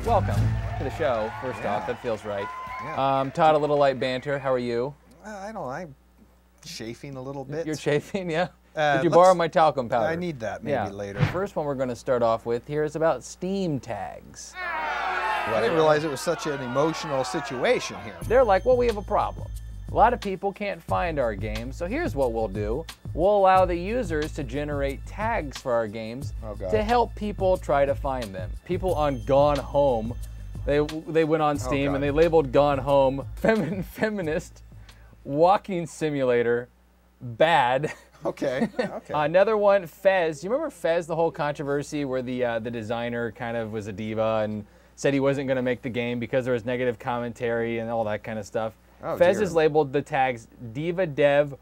welcome to the show. First off, that feels right. Yeah. Todd, a little light banter. How are you? I don't know. I'm chafing a little bit. You're chafing, yeah? Did you borrow my talcum powder? I need that maybe later. The first one we're going to start off with here is about Steam tags. I didn't realize it was such an emotional situation here. They're like, well, we have a problem. A lot of people can't find our games, so here's what we'll do. We'll allow the users to generate tags for our games to help people try to find them. People on Gone Home, they went on Steam and they labeled Gone Home feminist, walking simulator, bad. Okay. Another one, Fez. You remember Fez, the whole controversy where the designer kind of was a diva and said he wasn't going to make the game because there was negative commentary and all that kind of stuff. Fez is labeled the tags Diva Dev,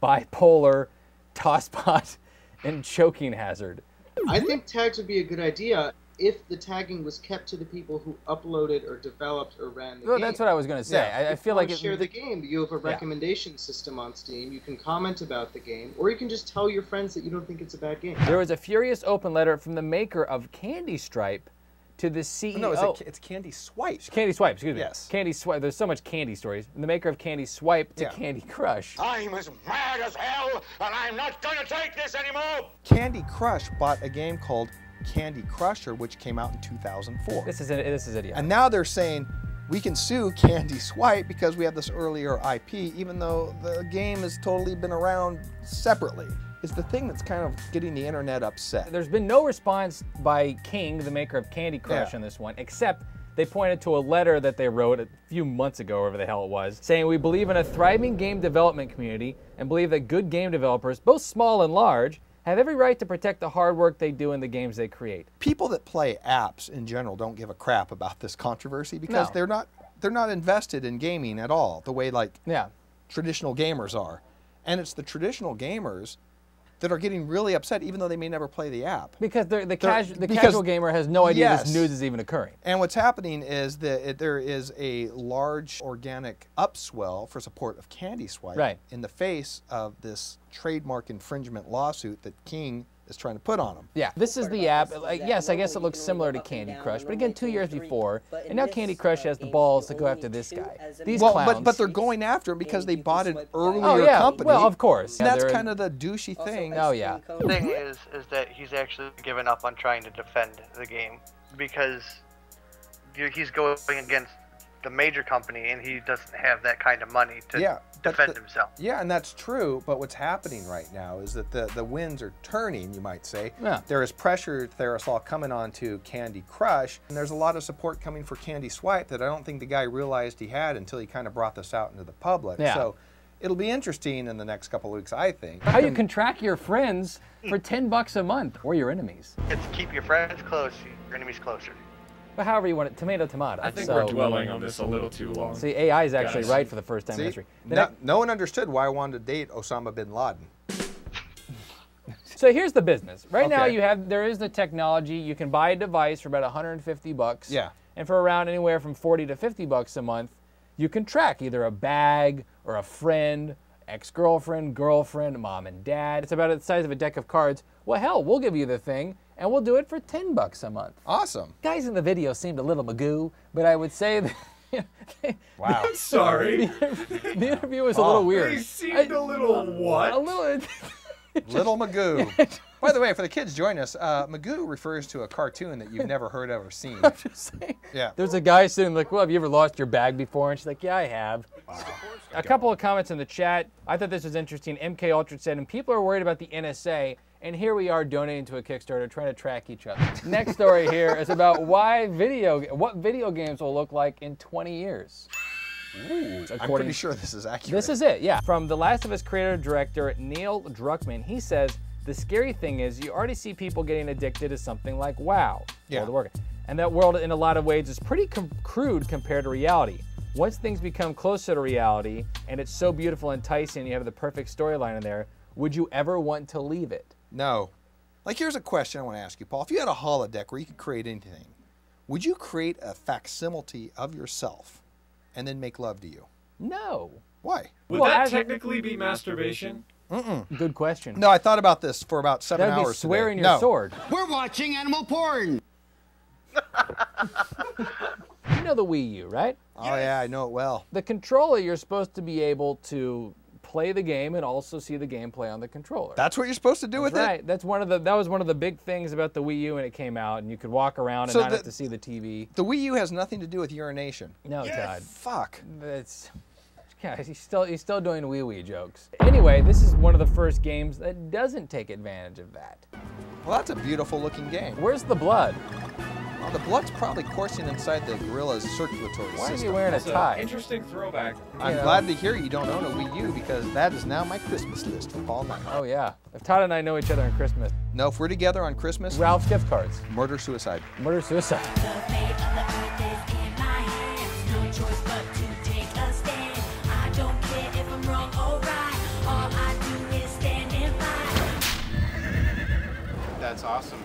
Bipolar, Tosspot, and Choking Hazard. I think tags would be a good idea if the tagging was kept to the people who uploaded or developed or ran the game. That's what I was going to say. Yeah. I feel like share the game. You have a recommendation system on Steam. You can comment about the game, or you can just tell your friends that you don't think it's a bad game. There was a furious open letter from the maker of Candy Stripe to the CEO. No, it's Candy Swipe. Candy Swipe, excuse me. Yes. Candy Swipe. There's so much candy stories. And the maker of Candy Swipe to Candy Crush. I'm as mad as hell, and I'm not going to take this anymore. Candy Crush bought a game called Candy Crusher, which came out in 2004. This is it, yeah. And now they're saying we can sue Candy Swipe because we have this earlier IP, even though the game has totally been around separately. It's the thing that's kind of getting the internet upset. There's been no response by King, the maker of Candy Crush, on this one, except they pointed to a letter that they wrote a few months ago, whatever the hell it was, saying we believe in a thriving game development community and believe that good game developers, both small and large, have every right to protect the hard work they do in the games they create. People that play apps in general don't give a crap about this controversy because they're not invested in gaming at all, the way like traditional gamers are. And it's the traditional gamers that are getting really upset, even though they may never play the app. Because the casual gamer has no idea this news is even occurring. And what's happening is that there is a large organic upswell for support of Candy Swipe in the face of this trademark infringement lawsuit that King is trying to put on them. Yeah, this is the app. Yes, I guess it looks similar to Candy Crush, but again, 2 years before, and now Candy Crush has the balls to go after this guy. These clowns. But they're going after him because they bought an earlier company. Well, of course. And that's kind of the douchey thing. Oh, yeah. The thing is that he's actually given up on trying to defend the game because he's going against the major company and he doesn't have that kind of money to defend himself. Yeah, and that's true, but what's happening right now is that the winds are turning, you might say. Yeah. There is pressure, Therisol, coming on to Candy Crush, and there's a lot of support coming for Candy Swipe that I don't think the guy realized he had until he kind of brought this out into the public. Yeah. So it'll be interesting in the next couple of weeks, I think. How you can track your friends for $10 a month, or your enemies. It's keep your friends close, your enemies closer. But however you want it, tomato. I think we're dwelling on this a little too long. See, AI is actually right for the first time in history. No one understood why I wanted to date Osama bin Laden. So here's the business. Right now there is the technology. You can buy a device for about $150. Yeah. And for around anywhere from $40 to $50 a month, you can track either a bag or a friend, ex-girlfriend, girlfriend, mom and dad. It's about the size of a deck of cards. Well, hell, we'll give you the thing, and we'll do it for $10 a month. Awesome. Guys in the video seemed a little magoo, but I would say that... Wow. I'm sorry. The interview was a little weird. They seemed a little what? A little... Little Magoo. By the way, for the kids joining us, Magoo refers to a cartoon that you've never heard of or seen. I'm just saying. Yeah. There's a guy sitting like, well, have you ever lost your bag before? And she's like, yeah, I have. A couple of comments in the chat. I thought this was interesting. MK Ultra said, and people are worried about the NSA, and here we are donating to a Kickstarter trying to track each other. Next story here is about what video games will look like in 20 years. Ooh, I'm pretty sure this is accurate. This is it, yeah. From The Last of Us creator-director Neil Druckmann, he says, the scary thing is you already see people getting addicted to something like WoW, World of Warcraft. And that world, in a lot of ways, is pretty crude compared to reality. Once things become closer to reality, and it's so beautiful and enticing, you have the perfect storyline in there, would you ever want to leave it? No. Like, here's a question I want to ask you, Paul. If you had a holodeck where you could create anything, would you create a facsimile of yourself and then make love to you? No. Why? Would that technically be masturbation? Good question. No, I thought about this for about 7 hours. That'd be swearing your sword. We're watching animal porn. You know the Wii U, right? Oh yeah, I know it well. The controller, you're supposed to be able to play the game and also see the gameplay on the controller. That's what you're supposed to do with it? Right. That was one of the big things about the Wii U when it came out, and you could walk around and not have to see the TV. The Wii U has nothing to do with urination. No, Todd. Fuck. Yeah, he's still doing wee jokes. Anyway, this is one of the first games that doesn't take advantage of that. Well, that's a beautiful looking game. Where's the blood? Well, the blood's probably coursing inside the gorilla's circulatory system. Why is he wearing a tie? Interesting throwback. I'm glad to hear you don't own a Wii U because that is now my Christmas list for Paul Knight. Oh yeah. If Todd and I know each other on Christmas. No, if we're together on Christmas. Ralph's gift cards. Murder, suicide. Murder, suicide. That's awesome.